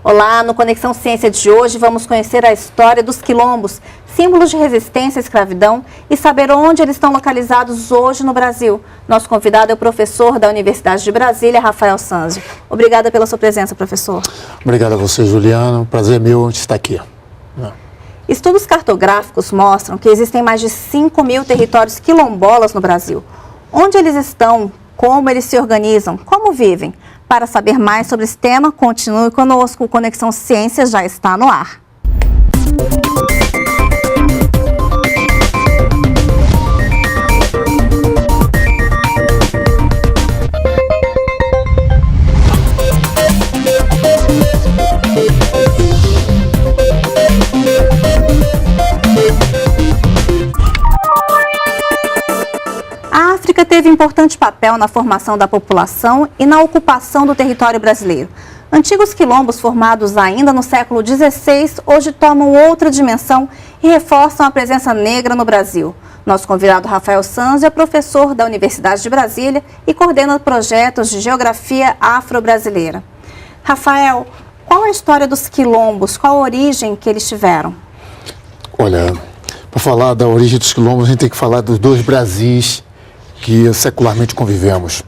Olá, no Conexão Ciência de hoje vamos conhecer a história dos quilombos, símbolos de resistência à escravidão e saber onde eles estão localizados hoje no Brasil. Nosso convidado é o professor da Universidade de Brasília, Rafael Sanzio. Obrigada pela sua presença, professor. Obrigado a você, Juliana. Prazer meu estar aqui. Estudos cartográficos mostram que existem mais de 5.000 territórios quilombolas no Brasil. Onde eles estão? Como eles se organizam? Como vivem? Para saber mais sobre esse tema, continue conosco. O Conexão Ciência já está no ar. A África teve importante papel na formação da população e na ocupação do território brasileiro. Antigos quilombos formados ainda no século XVI hoje tomam outra dimensão e reforçam a presença negra no Brasil. Nosso convidado Rafael Sanzio é professor da Universidade de Brasília e coordena projetos de geografia afro-brasileira. Rafael, qual a história dos quilombos? Qual a origem que eles tiveram? Olha, para falar da origem dos quilombos, a gente tem que falar dos dois Brasis que secularmente convivemos.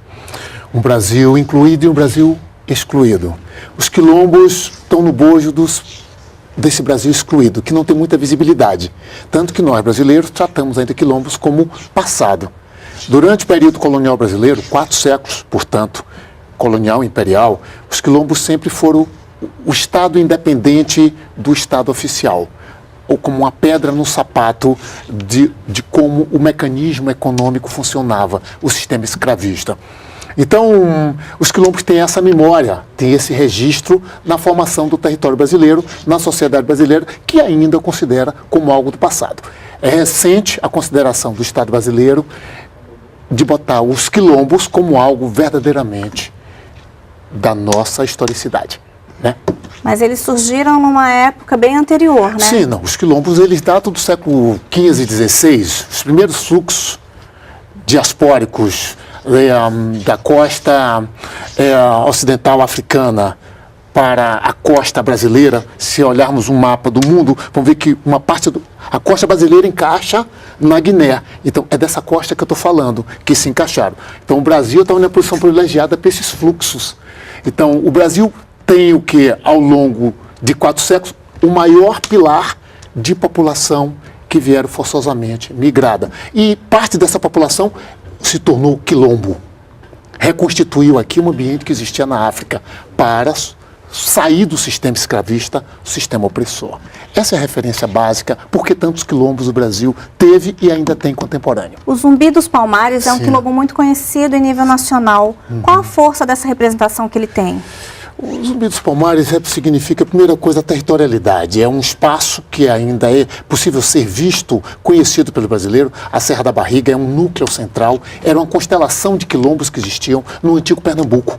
Um Brasil incluído e um Brasil excluído. Os quilombos estão no bojo desse Brasil excluído, que não tem muita visibilidade. Tanto que nós, brasileiros, tratamos ainda quilombos como passado. Durante o período colonial brasileiro, 4 séculos, portanto, colonial e imperial, os quilombos sempre foram o Estado independente do Estado oficial, ou como uma pedra no sapato de como o mecanismo econômico funcionava, o sistema escravista. Então, os quilombos têm essa memória, têm esse registro na formação do território brasileiro, na sociedade brasileira, que ainda considera como algo do passado. É recente a consideração do Estado brasileiro de botar os quilombos como algo verdadeiramente da nossa historicidade, né? Mas eles surgiram numa época bem anterior, né? Sim, não. Os quilombos, eles datam do século XV e XVI. Os primeiros fluxos diaspóricos da costa ocidental africana para a costa brasileira, se olharmos um mapa do mundo, vamos ver que uma parte a costa brasileira encaixa na Guiné. Então, é dessa costa que eu estou falando, que se encaixaram. Então, o Brasil estava na posição privilegiada para esses fluxos. Então, o Brasil tem o que, ao longo de 4 séculos, o maior pilar de população que vieram forçosamente migrada. E parte dessa população se tornou quilombo. Reconstituiu aqui um ambiente que existia na África para sair do sistema escravista, do sistema opressor. Essa é a referência básica, porque tantos quilombos o Brasil teve e ainda tem contemporâneo. O Zumbi dos Palmares é um quilombo muito conhecido em nível nacional. Qual a força dessa representação que ele tem? O Zumbi dos Palmares significa, a primeira coisa, a territorialidade. É um espaço que ainda é possível ser visto, conhecido pelo brasileiro. A Serra da Barriga é um núcleo central, era uma constelação de quilombos que existiam no antigo Pernambuco.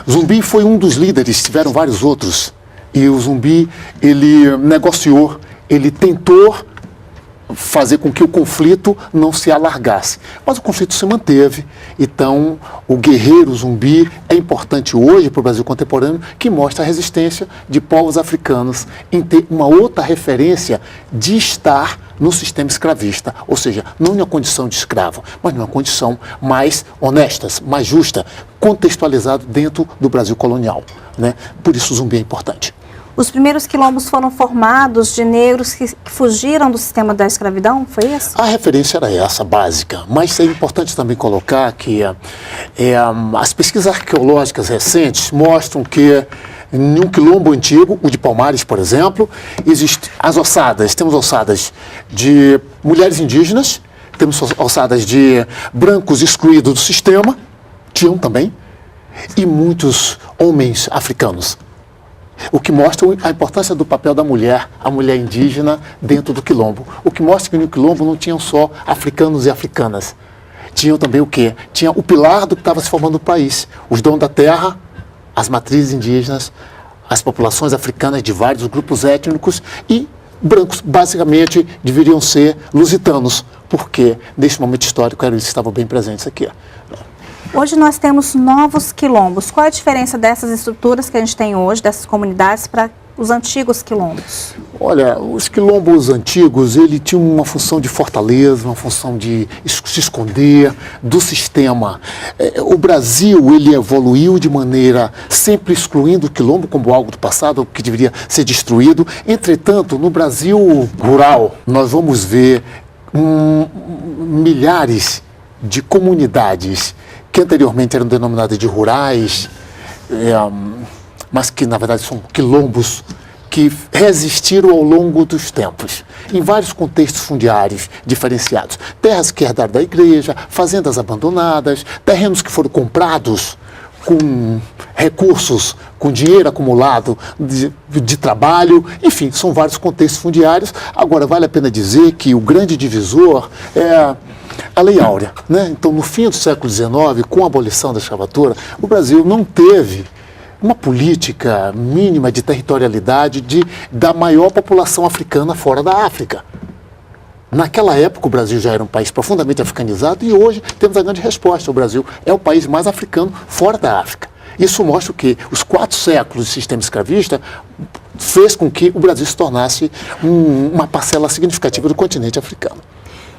Zumbi foi um dos líderes, tiveram vários outros. E o Zumbi, ele negociou, ele tentou fazer com que o conflito não se alargasse. Mas o conflito se manteve. Então, o guerreiro zumbi é importante hoje para o Brasil contemporâneo, que mostra a resistência de povos africanos em ter uma outra referência de estar no sistema escravista. Ou seja, não em uma condição de escravo, mas numa condição mais honesta, mais justa, contextualizado dentro do Brasil colonial, né? Por isso o zumbi é importante. Os primeiros quilombos foram formados de negros que fugiram do sistema da escravidão, foi isso? A referência era essa, básica, mas é importante também colocar que as pesquisas arqueológicas recentes mostram que em um quilombo antigo, o de Palmares, por exemplo, existem as ossadas, temos ossadas de mulheres indígenas, temos ossadas de brancos excluídos do sistema, tinham também, e muitos homens africanos. O que mostra a importância do papel da mulher, a mulher indígena, dentro do quilombo. O que mostra que no quilombo não tinham só africanos e africanas. Tinham também o quê? Tinha o pilar do que estava se formando no país. Os donos da terra, as matrizes indígenas, as populações africanas de vários grupos étnicos e brancos, basicamente, deveriam ser lusitanos, porque nesse momento histórico eles estavam bem presentes aqui. Hoje nós temos novos quilombos. Qual é a diferença dessas estruturas que a gente tem hoje, dessas comunidades, para os antigos quilombos? Olha, os quilombos antigos, ele tinha uma função de fortaleza, uma função de se esconder do sistema. O Brasil, ele evoluiu de maneira sempre excluindo o quilombo como algo do passado, que deveria ser destruído. Entretanto, no Brasil rural, nós vamos ver milhares de comunidades que anteriormente eram denominadas de rurais, mas que na verdade são quilombos que resistiram ao longo dos tempos, em vários contextos fundiários diferenciados. Terras que herdaram da igreja, fazendas abandonadas, terrenos que foram comprados com recursos, com dinheiro acumulado de trabalho, enfim, são vários contextos fundiários. Agora, vale a pena dizer que o grande divisor é a Lei Áurea, né? Então, no fim do século XIX, com a abolição da escravatura, o Brasil não teve uma política mínima de territorialidade da maior população africana fora da África. Naquela época, o Brasil já era um país profundamente africanizado e hoje temos a grande resposta. O Brasil é o país mais africano fora da África. Isso mostra que os 4 séculos de sistema escravista fez com que o Brasil se tornasse uma parcela significativa do continente africano.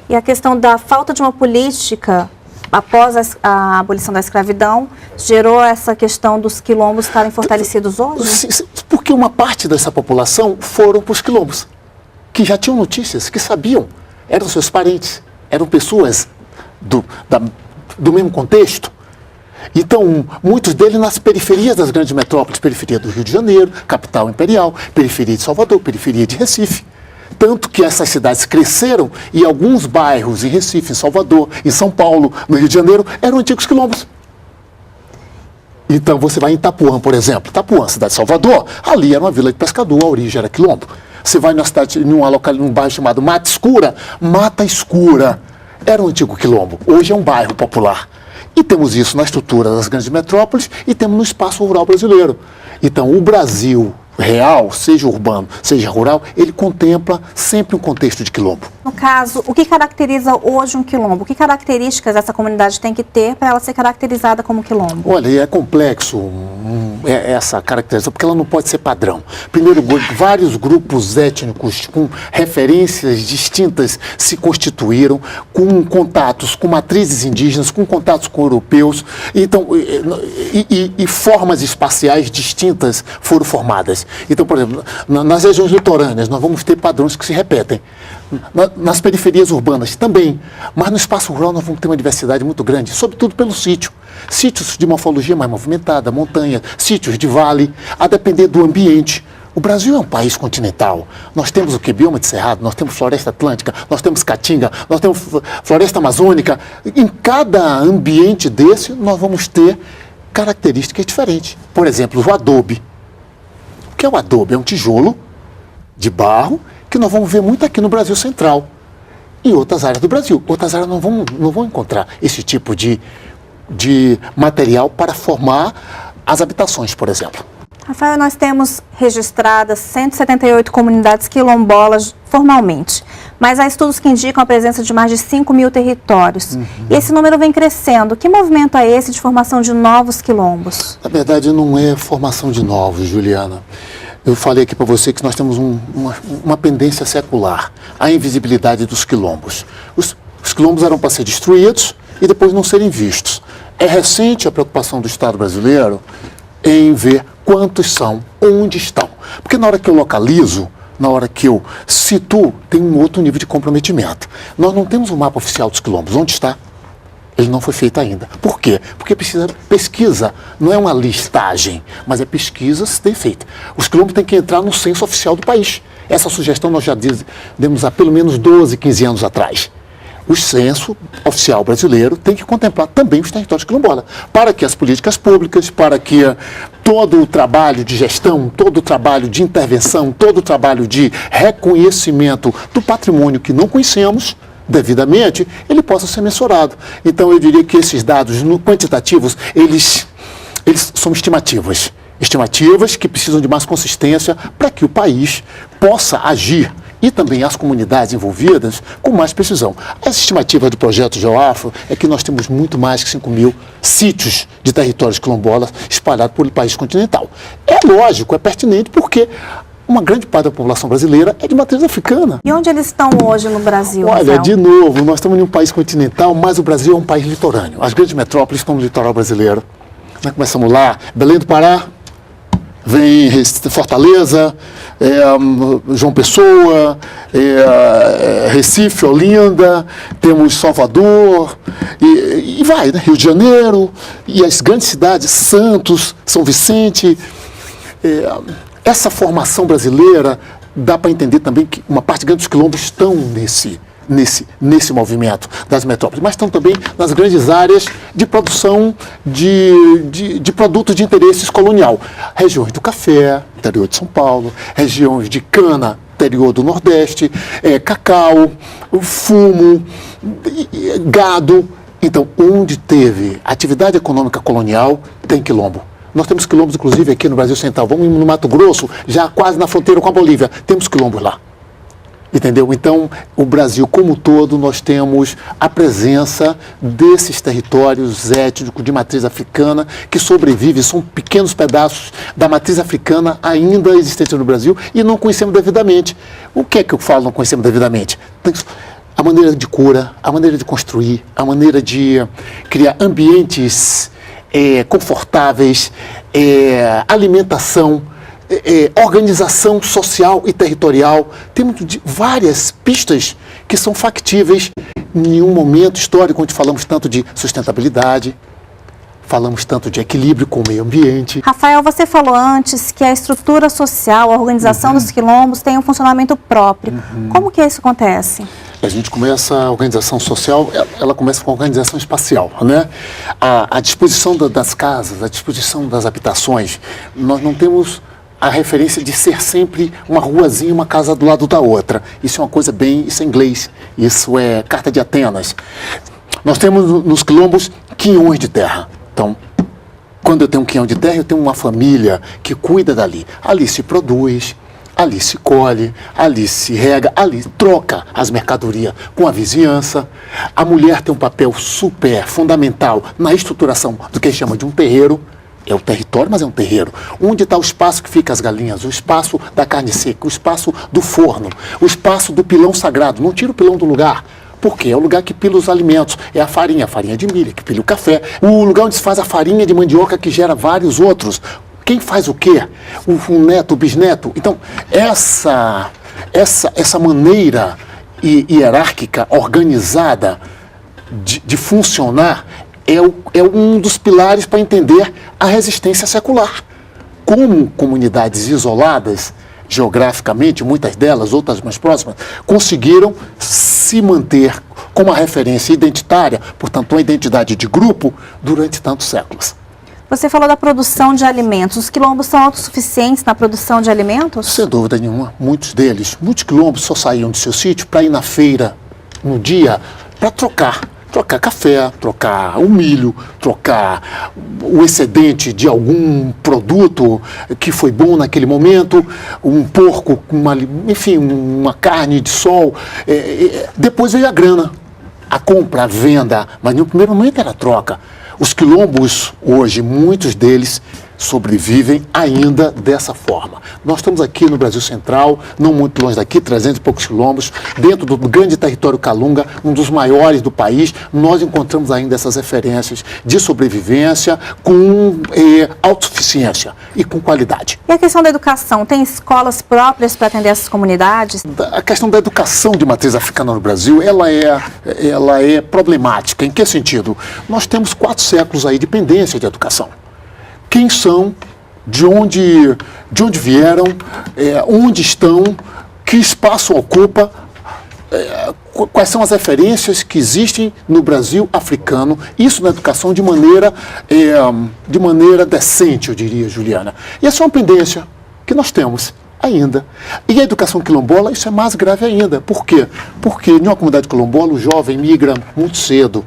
E a questão da falta de uma política após a abolição da escravidão gerou essa questão dos quilombos estarem fortalecidos hoje? Porque uma parte dessa população foram para os quilombos, que já tinham notícias, que sabiam, eram seus parentes, eram pessoas do mesmo contexto. Então, muitos deles nas periferias das grandes metrópoles, periferia do Rio de Janeiro, capital imperial, periferia de Salvador, periferia de Recife. Tanto que essas cidades cresceram e alguns bairros em Recife, em Salvador, em São Paulo, no Rio de Janeiro, eram antigos quilombos. Então você vai em Itapuã, por exemplo. Itapuã, cidade de Salvador, ali era uma vila de pescador, a origem era quilombo. Você vai numa cidade, num bairro chamado Mata Escura, era um antigo quilombo. Hoje é um bairro popular. E temos isso na estrutura das grandes metrópoles e temos no espaço rural brasileiro. Então o Brasil real, seja urbano, seja rural, ele contempla sempre um contexto de quilombo. No caso, o que caracteriza hoje um quilombo? Que características essa comunidade tem que ter para ela ser caracterizada como quilombo? Olha, é complexo essa caracterização, porque ela não pode ser padrão. Primeiro, vários grupos étnicos com referências distintas se constituíram, com contatos com matrizes indígenas, com contatos com europeus, então, e formas espaciais distintas foram formadas. Então, por exemplo, nas regiões litorâneas nós vamos ter padrões que se repetem. Nas periferias urbanas também, mas no espaço rural nós vamos ter uma diversidade muito grande, sobretudo pelo sítio. Sítios de morfologia mais movimentada, montanha, sítios de vale, a depender do ambiente. O Brasil é um país continental. Nós temos o que? Bioma de cerrado, nós temos floresta atlântica, nós temos caatinga, nós temos floresta amazônica. Em cada ambiente desse nós vamos ter características diferentes. Por exemplo, o adobe. O que é o adobe? É um tijolo de barro que nós vamos ver muito aqui no Brasil Central. Em outras áreas do Brasil. Outras áreas não vão encontrar esse tipo de material para formar as habitações, por exemplo. Rafael, nós temos registradas 178 comunidades quilombolas formalmente, mas há estudos que indicam a presença de mais de 5.000 territórios. E esse número vem crescendo. Que movimento é esse de formação de novos quilombos? Na verdade, não é formação de novos, Juliana. Eu falei aqui para você que nós temos uma pendência secular, a invisibilidade dos quilombos. Os quilombos eram para ser destruídos e depois não serem vistos. É recente a preocupação do Estado brasileiro em ver quantos são, onde estão. Porque na hora que eu localizo, na hora que eu situo, tem um outro nível de comprometimento. Nós não temos um mapa oficial dos quilombos. Onde está? Ele não foi feito ainda. Por quê? Porque precisa pesquisa. Não é uma listagem, mas é pesquisa se tem feita. Os quilombos têm que entrar no censo oficial do país. Essa sugestão nós já demos há pelo menos 12, 15 anos atrás. O censo oficial brasileiro tem que contemplar também os territórios quilombolas, para que as políticas públicas, para que todo o trabalho de gestão, todo o trabalho de intervenção, todo o trabalho de reconhecimento do patrimônio que não conhecemos devidamente, ele possa ser mensurado. Então, eu diria que esses dados quantitativos, eles são estimativas que precisam de mais consistência para que o país possa agir e também as comunidades envolvidas com mais precisão. As estimativas do projeto GeoAfro é que nós temos muito mais que 5.000 sítios de territórios quilombolas espalhados pelo país continental. É lógico, é pertinente, porque uma grande parte da população brasileira é de matriz africana. E onde eles estão hoje no Brasil? Olha, Rafael? de novo, nós estamos em um país continental, mas o Brasil é um país litorâneo. As grandes metrópoles estão no litoral brasileiro. Nós começamos lá, Belém do Pará, vem Fortaleza, João Pessoa, Recife, Olinda, temos Salvador, e vai, né? Rio de Janeiro, e as grandes cidades, Santos, São Vicente. Essa formação brasileira, dá para entender também que uma parte grande dos quilombos estão nesse movimento das metrópoles, mas estão também nas grandes áreas de produção de produtos de interesses colonial. Regiões do café, interior de São Paulo, regiões de cana, interior do Nordeste, cacau, fumo, gado. Então, onde teve atividade econômica colonial, tem quilombo. Nós temos quilombos, inclusive, aqui no Brasil Central. Vamos no Mato Grosso, já quase na fronteira com a Bolívia. Temos quilombos lá. Entendeu? Então, o Brasil como um todo, nós temos a presença desses territórios étnicos de matriz africana que sobrevivem, são pequenos pedaços da matriz africana ainda existentes no Brasil e não conhecemos devidamente. O que é que eu falo não conhecemos devidamente? A maneira de cura, a maneira de construir, a maneira de criar ambientes confortáveis, alimentação, organização social e territorial. Temos várias pistas que são factíveis em um momento histórico onde falamos tanto de sustentabilidade, falamos tanto de equilíbrio com o meio ambiente. Rafael, você falou antes que a estrutura social, a organização dos quilombos tem um funcionamento próprio. Como que isso acontece? A gente começa, a organização social, ela começa com a organização espacial, né? A disposição das casas, a disposição das habitações. Nós não temos a referência de ser sempre uma ruazinha, uma casa do lado da outra. Isso é uma coisa isso é inglês, isso é Carta de Atenas. Nós temos nos quilombos quinhões de terra. Então, quando eu tenho um quinhão de terra, eu tenho uma família que cuida dali. Ali se produz, ali se colhe, ali se rega, ali troca as mercadorias com a vizinhança. A mulher tem um papel super fundamental na estruturação do que a gente chama de um terreiro. É o território, mas é um terreiro. Onde está o espaço que fica as galinhas, o espaço da carne seca, o espaço do forno, o espaço do pilão sagrado. Não tira o pilão do lugar. Por quê? É o lugar que pila os alimentos. É a farinha de milho, que pila o café. O lugar onde se faz a farinha de mandioca, que gera vários outros. Quem faz o quê? O neto, o bisneto. Então, essa maneira hierárquica, organizada de funcionar, é um dos pilares para entender a resistência secular. Como comunidades isoladas, geograficamente, muitas delas, outras mais próximas, conseguiram se manter como uma referência identitária, portanto, uma identidade de grupo, durante tantos séculos. Você falou da produção de alimentos. Os quilombos são autossuficientes na produção de alimentos? Sem dúvida nenhuma. Muitos quilombos só saíam do seu sítio para ir na feira, no dia, para trocar café, trocar o milho, trocar o excedente de algum produto que foi bom naquele momento, um porco, uma carne de sol. Depois veio a grana, a compra, a venda, mas no primeiro momento era a troca. Os quilombos hoje, muitos deles sobrevivem ainda dessa forma. Nós estamos aqui no Brasil Central, não muito longe daqui, 300 e poucos quilômetros, dentro do grande território Calunga, um dos maiores do país. Nós encontramos ainda essas referências de sobrevivência com autossuficiência e com qualidade. E a questão da educação? Tem escolas próprias para atender essas comunidades? A questão da educação de matriz africana no Brasil, ela é problemática. Em que sentido? Nós temos 4 séculos aí de pendência de educação. Quem são, de onde vieram, onde estão, que espaço ocupa, quais são as referências que existem no Brasil africano, isso na educação de maneira decente, eu diria, Juliana. E essa é uma pendência que nós temos ainda. E a educação quilombola, isso é mais grave ainda. Por quê? Porque em uma comunidade quilombola, o jovem migra muito cedo.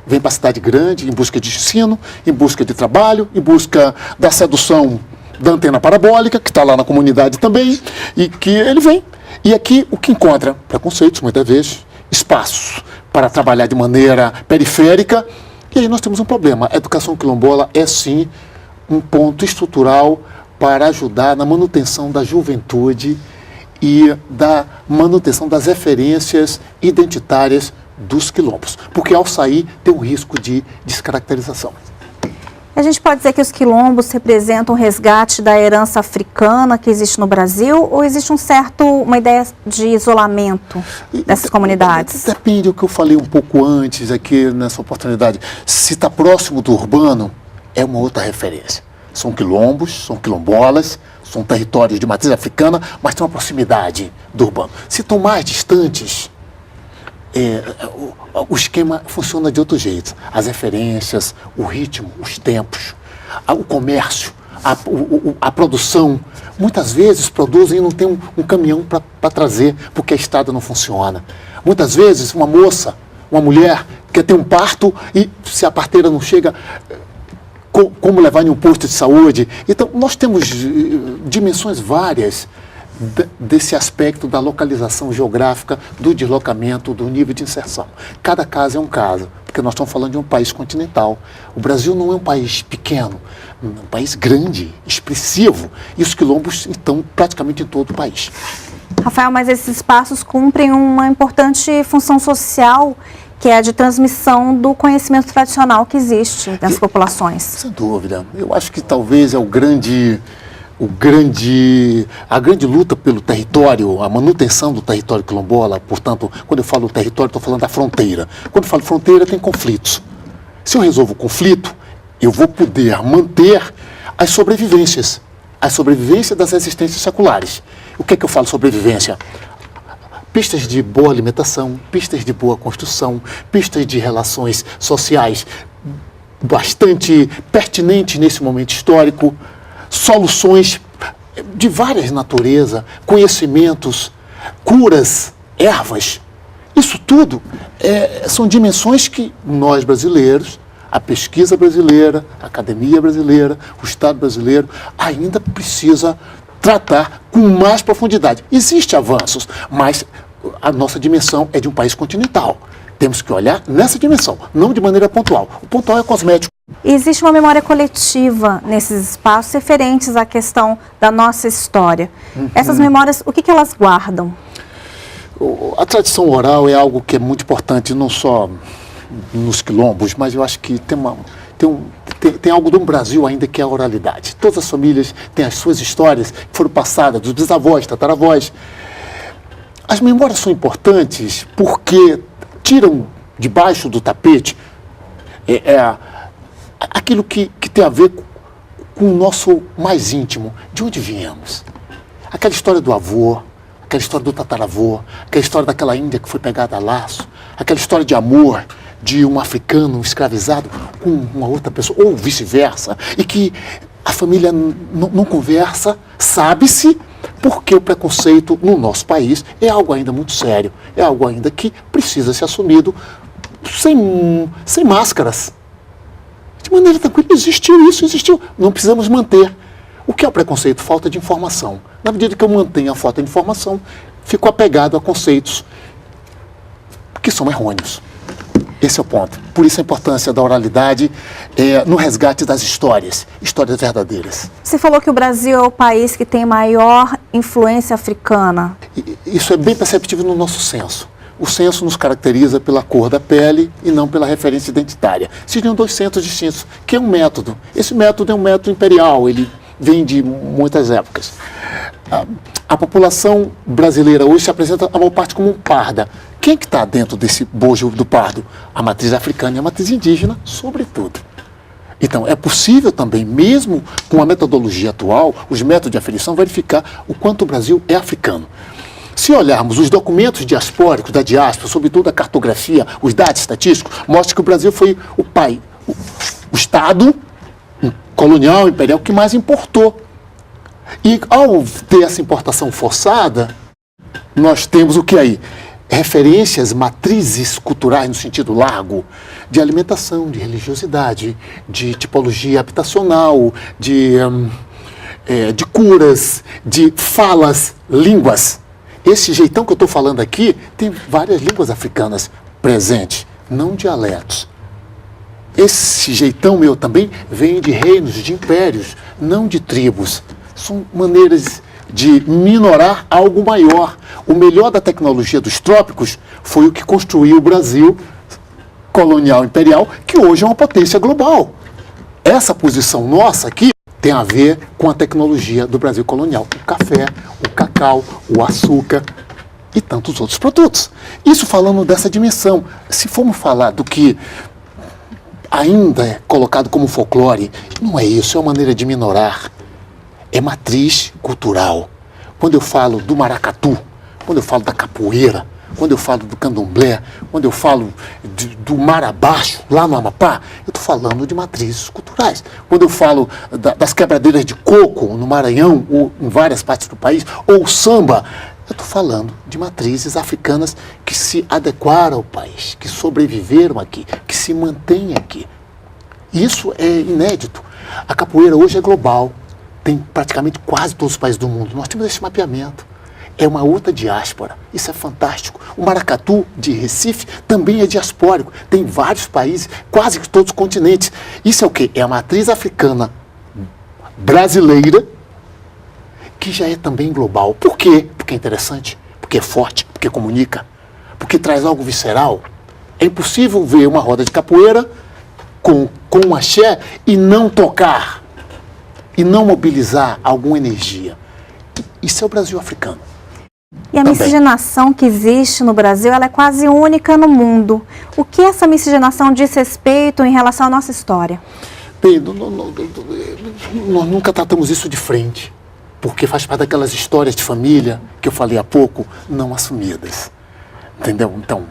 Vem para a cidade grande em busca de ensino, em busca de trabalho, em busca da sedução da antena parabólica, que está lá na comunidade também, e que ele vem. E aqui o que encontra? Preconceitos, muitas vezes, espaços para trabalhar de maneira periférica. E aí nós temos um problema. A educação quilombola é, sim, um ponto estrutural para ajudar na manutenção da juventude e da manutenção das referências identitárias dos quilombos. Porque ao sair tem um risco de descaracterização. A gente pode dizer que os quilombos representam o resgate da herança africana que existe no Brasil, ou existe uma ideia de isolamento dessas comunidades? Depende do que eu falei um pouco antes aqui nessa oportunidade. Se está próximo do urbano, é uma outra referência. São quilombos, são quilombolas, são territórios de matriz africana, mas tem uma proximidade do urbano. Se estão mais distantes, o esquema funciona de outro jeito. As referências, o ritmo, os tempos, o comércio, a produção. Muitas vezes produzem e não tem um caminhão para trazer, porque a estrada não funciona. Muitas vezes uma moça, uma mulher, quer ter um parto e se a parteira não chega, como levar em um posto de saúde. Então, nós temos dimensões várias desse aspecto da localização geográfica, do deslocamento, do nível de inserção. Cada caso é um caso, porque nós estamos falando de um país continental. O Brasil não é um país pequeno, é um país grande, expressivo, e os quilombos estão praticamente em todo o país. Rafael, mas esses espaços cumprem uma importante função social, que é a de transmissão do conhecimento tradicional que existe das populações. Sem dúvida. Eu acho que talvez é a grande luta pelo território, a manutenção do território quilombola. Portanto, quando eu falo território, estou falando da fronteira. Quando eu falo fronteira, tem conflitos. Se eu resolvo o conflito, eu vou poder manter as sobrevivências das resistências seculares. O que é que eu falo sobrevivência? Pistas de boa alimentação, pistas de boa construção, pistas de relações sociais bastante pertinentes nesse momento histórico, soluções de várias naturezas, conhecimentos, curas, ervas. Isso tudo são dimensões que nós brasileiros, a pesquisa brasileira, a academia brasileira, o Estado brasileiro ainda precisa tratar com mais profundidade. Existem avanços, mas a nossa dimensão é de um país continental. Temos que olhar nessa dimensão, não de maneira pontual. O pontual é cosmético. Existe uma memória coletiva nesses espaços referentes à questão da nossa história. Essas memórias, o que elas guardam? A tradição oral é algo que é muito importante, não só nos quilombos, mas eu acho que tem algo do Brasil ainda que é a oralidade. Todas as famílias têm as suas histórias que foram passadas dos bisavós, tataravós. As memórias são importantes porque tiram debaixo do tapete aquilo que tem a ver com o nosso mais íntimo, de onde viemos. Aquela história do avô, aquela história do tataravô, aquela história daquela índia que foi pegada a laço, aquela história de amor de um africano escravizado com uma outra pessoa, ou vice-versa, e que a família não conversa, sabe-se, porque o preconceito no nosso país é algo ainda muito sério, é algo ainda que precisa ser assumido sem máscaras. De maneira tranquila, existiu, não precisamos manter. O que é o preconceito? Falta de informação. Na medida que eu mantenho a falta de informação, fico apegado a conceitos que são errôneos. Esse é o ponto. Por isso a importância da oralidade no resgate das histórias verdadeiras. Você falou que o Brasil é o país que tem maior influência africana. Isso é bem perceptível no nosso censo. O censo nos caracteriza pela cor da pele e não pela referência identitária. Seriam dois censos distintos, que é um método. Esse método é um método imperial, ele vem de muitas épocas. A população brasileira hoje se apresenta a maior parte como parda. Quem que está dentro desse bojo do pardo? A matriz africana e a matriz indígena, sobretudo. Então, é possível também, mesmo com a metodologia atual, os métodos de aferição, verificar o quanto o Brasil é africano. Se olharmos os documentos diaspóricos da diáspora, sobretudo a cartografia, os dados estatísticos, mostra que o Brasil foi o Estado colonial, imperial, que mais importou. E ao ter essa importação forçada, nós temos o que aí? Referências, matrizes culturais no sentido largo, de alimentação, de religiosidade, de tipologia habitacional, de curas, de falas, línguas. esse jeitão que eu estou falando aqui tem várias línguas africanas presentes, não dialetos. Esse jeitão meu também vem de reinos, de impérios, não de tribos. São maneiras de minorar algo maior. O melhor da tecnologia dos trópicos foi o que construiu o Brasil colonial imperial, que hoje é uma potência global. Essa posição nossa aqui tem a ver com a tecnologia do Brasil colonial. O café, o cacau, o açúcar e tantos outros produtos. Isso falando dessa dimensão. Se formos falar do que ainda é colocado como folclore, não é isso, é uma maneira de minorar. É matriz cultural. Quando eu falo do maracatu, quando eu falo da capoeira, quando eu falo do candomblé, quando eu falo do mar abaixo, lá no Amapá, eu estou falando de matrizes culturais. Quando eu falo das quebradeiras de coco no Maranhão, ou em várias partes do país, ou samba, eu estou falando de matrizes africanas que se adequaram ao país, que sobreviveram aqui, que se mantêm aqui. Isso é inédito. A capoeira hoje é global, tem praticamente quase todos os países do mundo. Nós temos esse mapeamento. É uma outra diáspora. Isso é fantástico. O maracatu de Recife também é diaspórico. Tem vários países, quase que todos os continentes. Isso é o quê? É a matriz africana brasileira, que já é também global. Por quê? Porque é interessante, porque é forte, porque comunica, porque traz algo visceral. É impossível ver uma roda de capoeira com um axé e não tocar, e não mobilizar alguma energia. Isso é o Brasil africano. E a miscigenação que existe no Brasil, ela é quase única no mundo. O que essa miscigenação diz respeito em relação à nossa história? Bem, nós nunca tratamos isso de frente, porque faz parte daquelas histórias de família que eu falei há pouco, não assumidas. Entendeu? Então,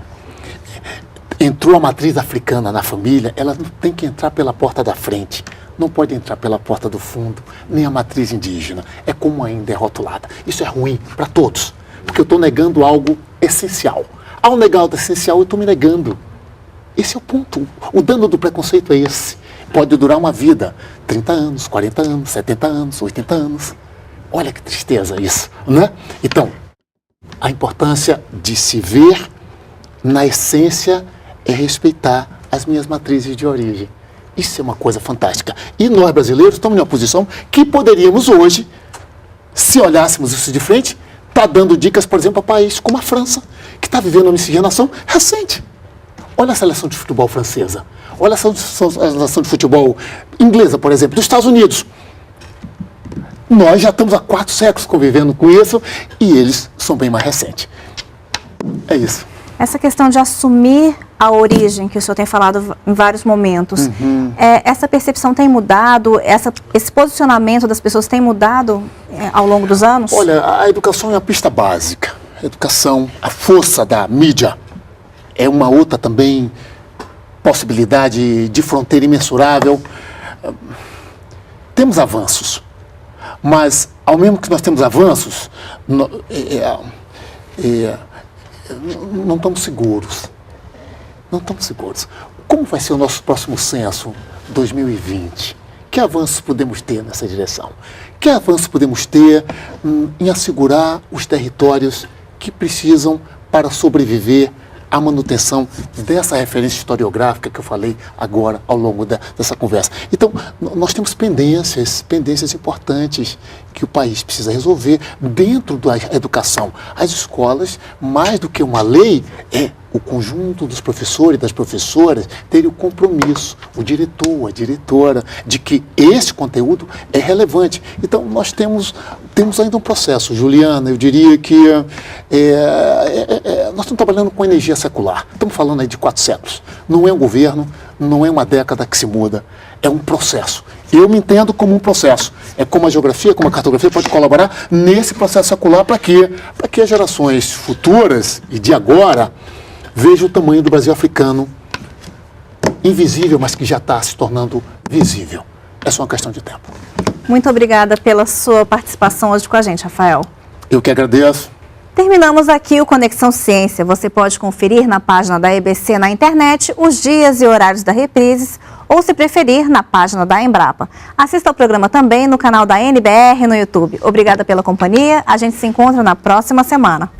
entrou a matriz africana na família, ela não tem que entrar pela porta da frente. Não pode entrar pela porta do fundo, nem a matriz indígena. É como ainda é rotulada. Isso é ruim para todos, porque eu estou negando algo essencial. Ao negar algo essencial, eu estou me negando. Esse é o ponto. O dano do preconceito é esse. Pode durar uma vida, 30 anos, 40 anos, 70 anos, 80 anos. Olha que tristeza isso, né? Então, a importância de se ver na essência é respeitar as minhas matrizes de origem. Isso é uma coisa fantástica. E nós, brasileiros, estamos em uma posição que poderíamos hoje, se olhássemos isso de frente, estar dando dicas, por exemplo, a países como a França, que está vivendo uma miscigenação recente. Olha a seleção de futebol francesa. Olha a seleção de futebol inglesa, por exemplo, dos Estados Unidos. Nós já estamos há 4 séculos convivendo com isso e eles são bem mais recentes. É isso. Essa questão de assumir a origem, que o senhor tem falado em vários momentos, essa percepção tem mudado, esse posicionamento das pessoas tem mudado ao longo dos anos? Olha, a educação é a pista básica. A educação, a força da mídia é uma outra também possibilidade de fronteira imensurável. Temos avanços, mas ao mesmo que nós temos avanços, não estamos seguros. Não estamos seguros. Como vai ser o nosso próximo censo 2020? Que avanços podemos ter nessa direção? Que avanços podemos ter em assegurar os territórios que precisam para sobreviver à manutenção dessa referência historiográfica que eu falei agora ao longo dessa conversa? Então, nós temos pendências importantes que o país precisa resolver dentro da educação. As escolas, mais do que uma lei, é o conjunto dos professores e das professoras terem o compromisso, o diretor, a diretora, de que esse conteúdo é relevante. Então, nós temos ainda um processo, Juliana, eu diria que nós estamos trabalhando com energia secular. Estamos falando aí de 4 séculos. Não é um governo, não é uma década que se muda, é um processo. Eu me entendo como um processo. É como a geografia, como a cartografia pode colaborar nesse processo secular para quê? Para que as gerações futuras e de agora vejam o tamanho do Brasil africano, invisível, mas que já está se tornando visível. É só uma questão de tempo. Muito obrigada pela sua participação hoje com a gente, Rafael. Eu que agradeço. Terminamos aqui o Conexão Ciência. Você pode conferir na página da EBC na internet os dias e horários da reprises ou, se preferir, na página da Embrapa. Assista ao programa também no canal da NBR no YouTube. Obrigada pela companhia. A gente se encontra na próxima semana.